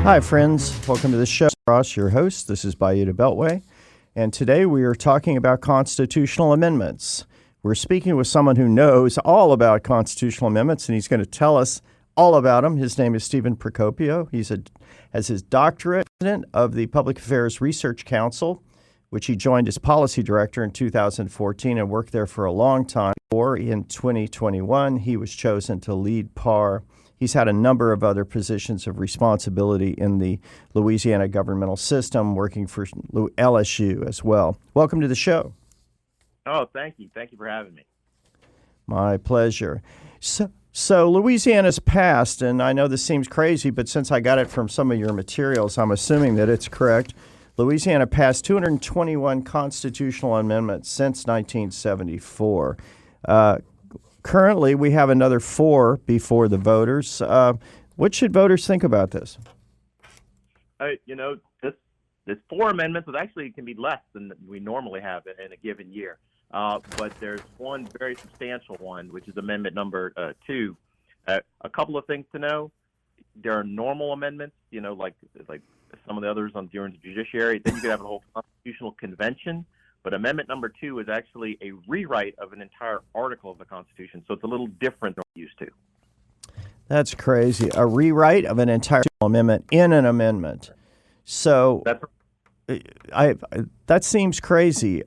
Hi, friends. Welcome to the show. Cross, your host. This is Bayou to Beltway. And today we are talking about constitutional amendments. We're speaking with someone who knows all about constitutional amendments, and he's going to tell us all about them. His name is Stephen Procopio. Has his doctorate, president of the Public Affairs Research Council, which he joined as policy director in 2014 and worked there for a long time. Or in 2021, he was chosen to lead PAR. He's had a number of other positions of responsibility in the Louisiana governmental system, working for LSU as well. Welcome to the show. Oh, thank you. Thank you for having me. My pleasure. So Louisiana's passed, and I know this seems crazy, but since I got it from some of your materials, I'm assuming that it's correct. Louisiana passed 221 constitutional amendments since 1974. Currently, we have another 4 before the voters. What should voters think about this? This 4 amendments, it actually can be less than we normally have in a given year. But there's one very substantial one, which is amendment number 2. A couple of things to know. There are normal amendments, like some of the others during the judiciary. Then you could have a whole constitutional convention. But amendment number 2 is actually a rewrite of an entire article of the Constitution. So it's a little different than we're used to. That's crazy. A rewrite of an entire amendment in an amendment. So that seems crazy.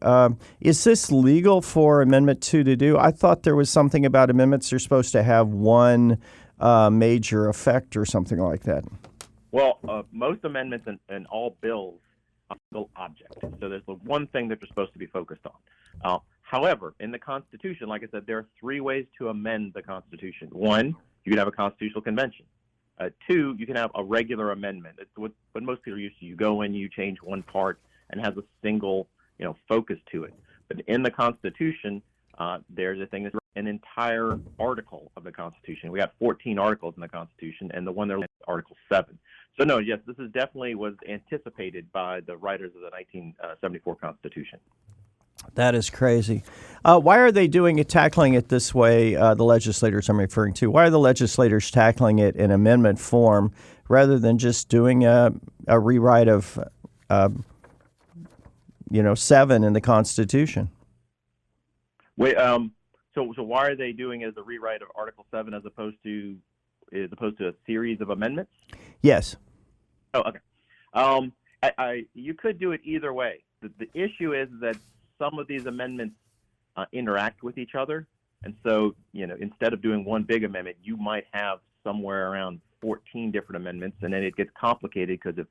Is this legal for Amendment 2 to do? I thought there was something about amendments. They're supposed to have one major effect or something like that. Well, most amendments and all bills are single object. So there's the one thing that you're supposed to be focused on. However, in the Constitution, like I said, there are 3 ways to amend the Constitution. 1, you can have a constitutional convention. 2, you can have a regular amendment. It's what most people are used to. You go in, you change one part, and has a single, focus to it. But in the Constitution, there's a thing that's an entire article of the Constitution. We got 14 articles in the Constitution, and the one there is Article 7. So no, yes, this is definitely was anticipated by the writers of the 1974 Constitution. That is crazy. Why are they tackling it this way, the legislators I'm referring to? Why are the legislators tackling it in amendment form rather than just doing a rewrite of, 7 in the Constitution? Wait, so why are they doing it as a rewrite of Article 7 as opposed to a series of amendments? Yes. Oh, okay. You could do it either way. The issue is that some of these amendments interact with each other. And so, instead of doing one big amendment, you might have somewhere around 14 different amendments, and then it gets complicated because if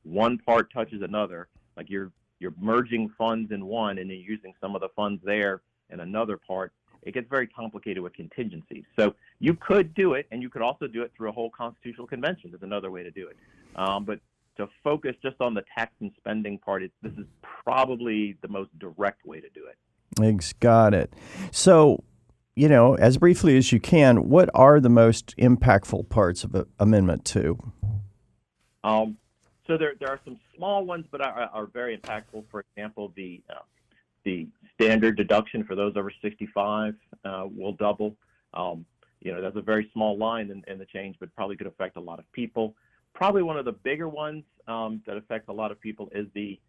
one part touches another, like you're merging funds in one and then using some of the funds there in another part, it gets very complicated with contingencies. So you could do it, and you could also do it through a whole constitutional convention. There's another way to do it. But to focus just on the tax and spending part, this is probably the most direct way to do it. Got it. So, as briefly as you can, what are the most impactful parts of Amendment 2? So there are some small ones, but are very impactful. For example, the standard deduction for those over 65 will double. That's a very small line in the change, but probably could affect a lot of people. Probably one of the bigger ones that affects a lot of people is the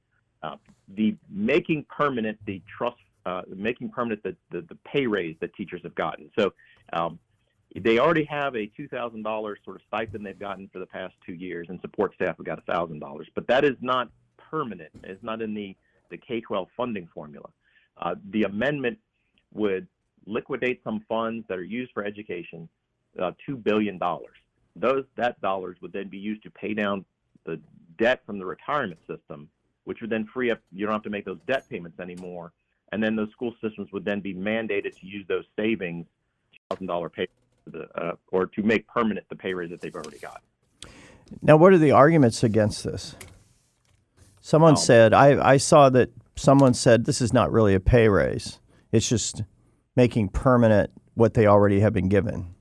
making permanent the trust, making permanent the pay raise that teachers have gotten. So they already have a $2,000 sort of stipend they've gotten for the past 2 years, and support staff have got $1,000. But that is not permanent. It's not in the K-12 funding formula. The amendment would liquidate some funds that are used for education, $2 billion. That dollars would then be used to pay down the debt from the retirement system, which would then free up, you don't have to make those debt payments anymore. And then those school systems would then be mandated to use those savings, $1,000 pay, or to make permanent the pay raise that they've already got. Now, what are the arguments against this? Someone said, I saw that someone said this is not really a pay raise. It's just making permanent what they already have been given.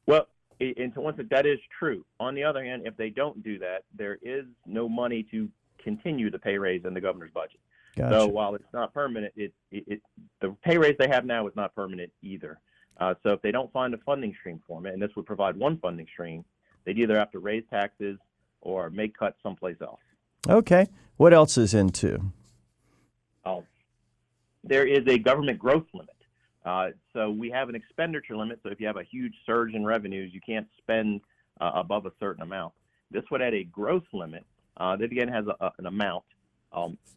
Well, and to one side, that is true. On the other hand, if they don't do that, there is no money to continue the pay raise in the governor's budget. Gotcha. So while it's not permanent, the pay raise they have now is not permanent either. So if they don't find a funding stream for it, and this would provide one funding stream, they'd either have to raise taxes or make cuts someplace else. Okay. What else is into? There is a government growth limit. So we have an expenditure limit. So if you have a huge surge in revenues, you can't spend above a certain amount. This would add a growth limit that again has an amount.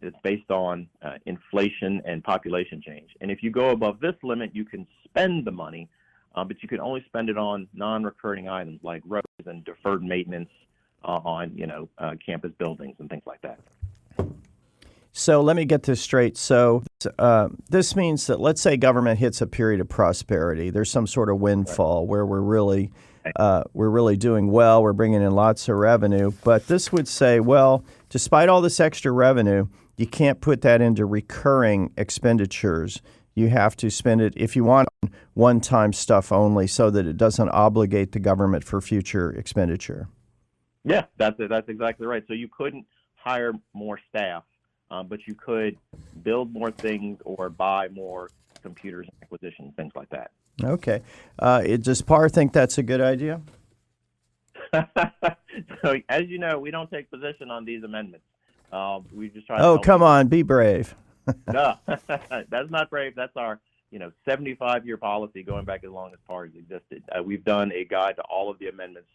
It's based on inflation and population change. And if you go above this limit, you can spend the money, but you can only spend it on non-recurring items like roads and deferred maintenance on campus buildings and things like that. So let me get this straight. So this means that, let's say government hits a period of prosperity. There's some sort of windfall where we're really doing well. We're bringing in lots of revenue. But this would say, well, despite all this extra revenue, you can't put that into recurring expenditures. You have to spend it, if you want, one-time stuff only, so that it doesn't obligate the government for future expenditure. Yeah, that's exactly right. So you couldn't hire more staff. But you could build more things or buy more computers, acquisitions, things like that. Okay. Does PAR think that's a good idea? So, as you know, we don't take position on these amendments. We just try. Oh, come on, be brave. No, that's not brave. That's our 75-year policy going back as long as PAR has existed. We've done a guide to all of the amendments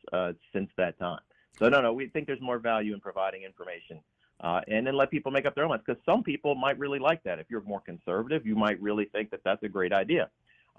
since that time. So no, we think there's more value in providing information. And then let people make up their own minds, because some people might really like that. If you're more conservative, you might really think that that's a great idea.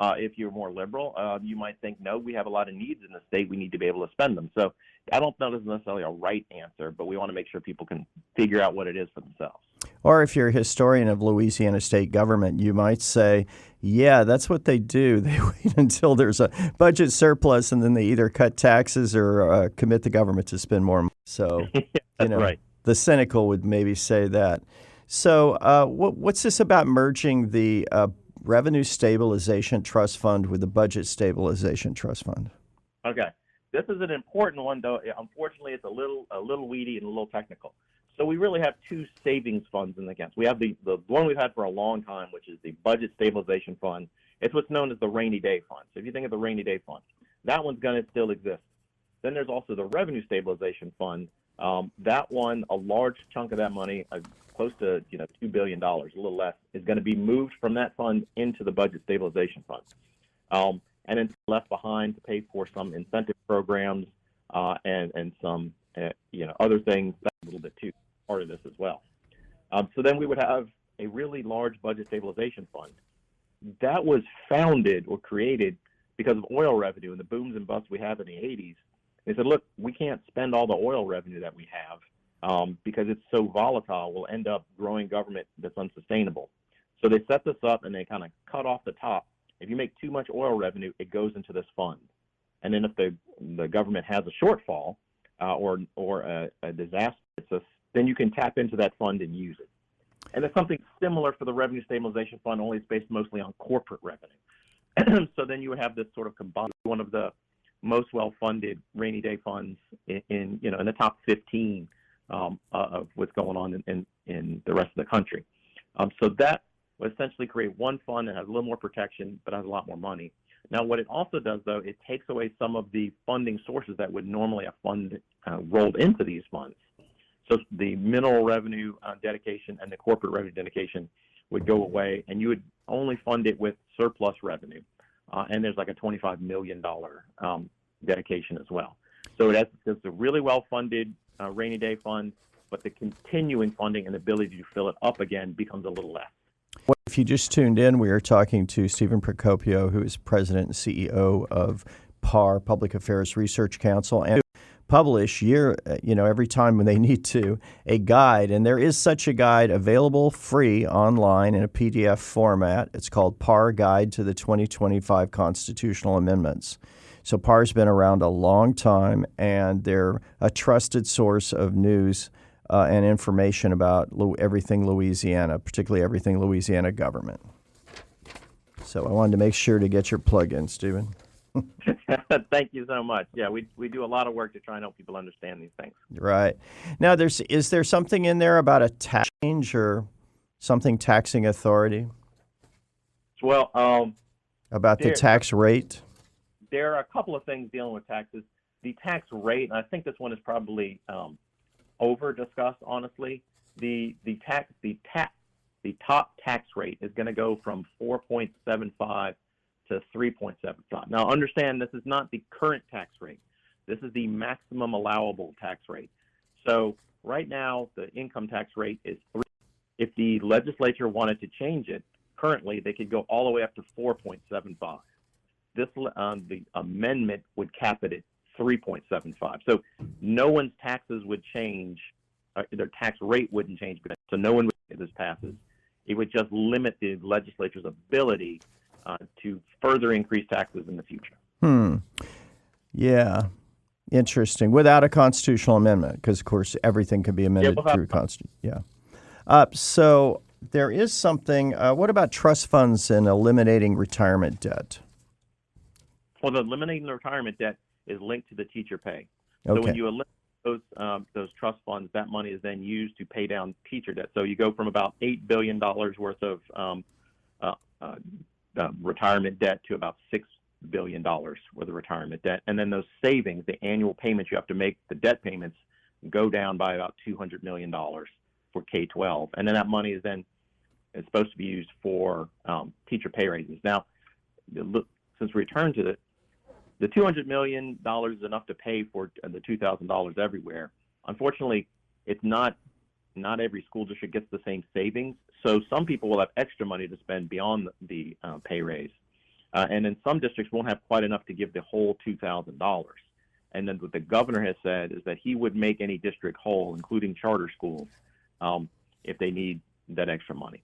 If you're more liberal, you might think, no, we have a lot of needs in the state. We need to be able to spend them. So I don't know there's necessarily a right answer, but we want to make sure people can figure out what it is for themselves. Or if you're a historian of Louisiana state government, you might say, yeah, that's what they do. They wait until there's a budget surplus, and then they either cut taxes or commit the government to spend more money. So, that's right. The cynical would maybe say that. So what's this about merging the Revenue Stabilization Trust Fund with the Budget Stabilization Trust Fund? Okay. This is an important one, though. Unfortunately, it's a little weedy and a little technical. So we really have two savings funds in the accounts. We have the one we've had for a long time, which is the Budget Stabilization Fund. It's what's known as the Rainy Day Fund. So if you think of the Rainy Day Fund, that one's going to still exist. Then there's also the Revenue Stabilization Fund. That one, a large chunk of that money, close to $2 billion, a little less, is going to be moved from that fund into the Budget Stabilization Fund, and then left behind to pay for some incentive programs and some other things. That's a little bit too part of this as well. So then we would have a really large Budget Stabilization Fund that was founded or created because of oil revenue and the booms and busts we have in the 80s. They said, look, we can't spend all the oil revenue that we have because it's so volatile. We'll end up growing government that's unsustainable. So they set this up and they kind of cut off the top. If you make too much oil revenue, it goes into this fund. And then if the government has a shortfall or a disaster, then you can tap into that fund and use it. And it's something similar for the Revenue Stabilization Fund, only it's based mostly on corporate revenue. So then you would have this sort of combined, one of the most well-funded rainy day funds in the top 15 of what's going on in the rest of the country. So that will essentially create one fund that has a little more protection, but has a lot more money. Now, what it also does, though, it takes away some of the funding sources that would normally have fund rolled into these funds. So the mineral revenue dedication and the corporate revenue dedication would go away, and you would only fund it with surplus revenue. And there's like a $25 million dedication as well. So it's a really well-funded rainy day fund, but the continuing funding and ability to fill it up again becomes a little less. Well, if you just tuned in, we are talking to Stephen Procopio, who is president and CEO of PAR, Public Affairs Research Council, and publish every time when they need to, a guide. And there is such a guide available free online in a PDF format. It's called PAR Guide to the 2025 Constitutional Amendments. So PAR's been around a long time, and they're a trusted source of news and information about everything Louisiana, particularly everything Louisiana government. So I wanted to make sure to get your plug in, Stephen. Thank you so much. Yeah, we do a lot of work to try and help people understand these things. Right. Now, is there something in there about a tax change or something taxing authority? Well, about the tax rate? There are a couple of things dealing with taxes. the tax rate, and I think this one is probably over discussed, honestly. The top tax rate is going to go from 4.75 to 3.75. Now, understand this is not the current tax rate. This is the maximum allowable tax rate. So right now, the income tax rate is 3. If the legislature wanted to change it, currently they could go all the way up to 4.75. The amendment would cap it at 3.75. So no one's taxes would change, their tax rate wouldn't change. So no one would, if this passes, it would just limit the legislature's ability to further increase taxes in the future. Yeah. Interesting. Without a constitutional amendment, because, of course, everything can be amended through Constitution. Yeah. So there is something. What about trust funds and eliminating retirement debt? Well, the eliminating the retirement debt is linked to the teacher pay. Okay. So when you eliminate those trust funds, that money is then used to pay down teacher debt. So you go from about $8 billion worth of retirement debt to about $6 billion worth of retirement debt. And then those savings, the annual payments you have to make, the debt payments, go down by about $200 million for K-12. And then that money is supposed to be used for teacher pay raises. Now, since we return to the $200 million is enough to pay for the $2,000 everywhere. Unfortunately, it's not every school district gets the same savings. So some people will have extra money to spend beyond the pay raise. And then some districts won't have quite enough to give the whole $2,000. And then what the governor has said is that he would make any district whole, including charter schools, if they need that extra money.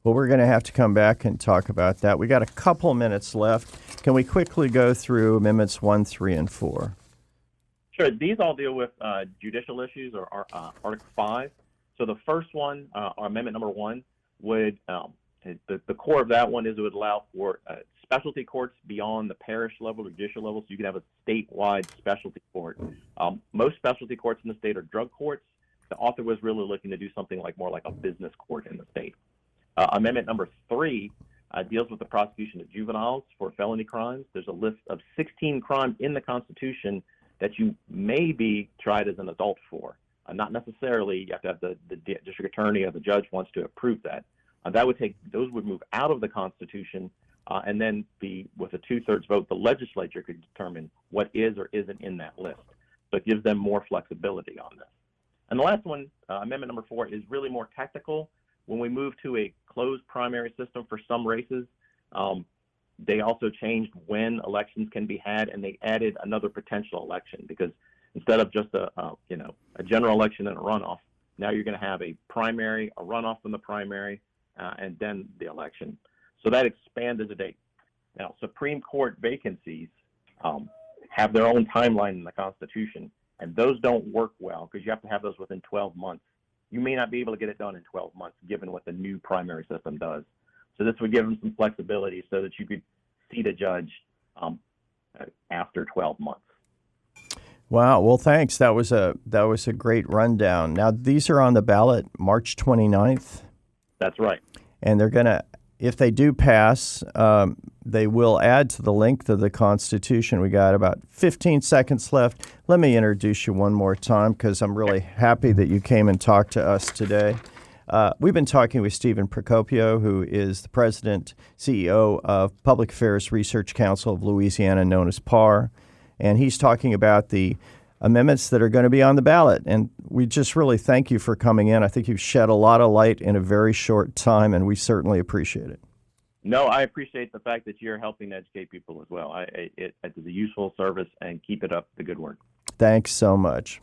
Well, we're going to have to come back and talk about that. We got a couple minutes left. Can we quickly go through Amendments 1, 3, and 4? Sure. These all deal with judicial issues or Article 5. So the first one, Amendment number 1, would the core of that one is it would allow for specialty courts beyond the parish level or judicial level, so you can have a statewide specialty court. Most specialty courts in the state are drug courts. The author was really looking to do something more like a business court in the state. Amendment number 3 deals with the prosecution of juveniles for felony crimes. There's a list of 16 crimes in the Constitution that you may be tried as an adult for. Not necessarily. You have to have the district attorney or the judge wants to approve that. Those would move out of the Constitution, and then with a 2/3 vote, the legislature could determine what is or isn't in that list. So it gives them more flexibility on this. And the last one, Amendment number 4, is really more technical. When we move to a closed primary system for some races, they also changed when elections can be had, and they added another potential election, because instead of just a general election and a runoff, now you're going to have a primary, a runoff from the primary, and then the election. So that expanded the date. Now, Supreme Court vacancies have their own timeline in the Constitution, and those don't work well because you have to have those within 12 months. You may not be able to get it done in 12 months, given what the new primary system does. So this would give them some flexibility so that you could seat a judge after 12 months. Wow. Well, thanks. That was a great rundown. Now, these are on the ballot March 29th. That's right. And they're going to, if they do pass, they will add to the length of the Constitution. We got about 15 seconds left. Let me introduce you one more time because I'm really happy that you came and talked to us today. We've been talking with Stephen Procopio, who is the president, CEO of Public Affairs Research Council of Louisiana, known as PAR. And he's talking about the amendments that are going to be on the ballot. And we just really thank you for coming in. I think you've shed a lot of light in a very short time, and we certainly appreciate it. No, I appreciate the fact that you're helping educate people as well. It's a useful service, and keep it up, the good work. Thanks so much.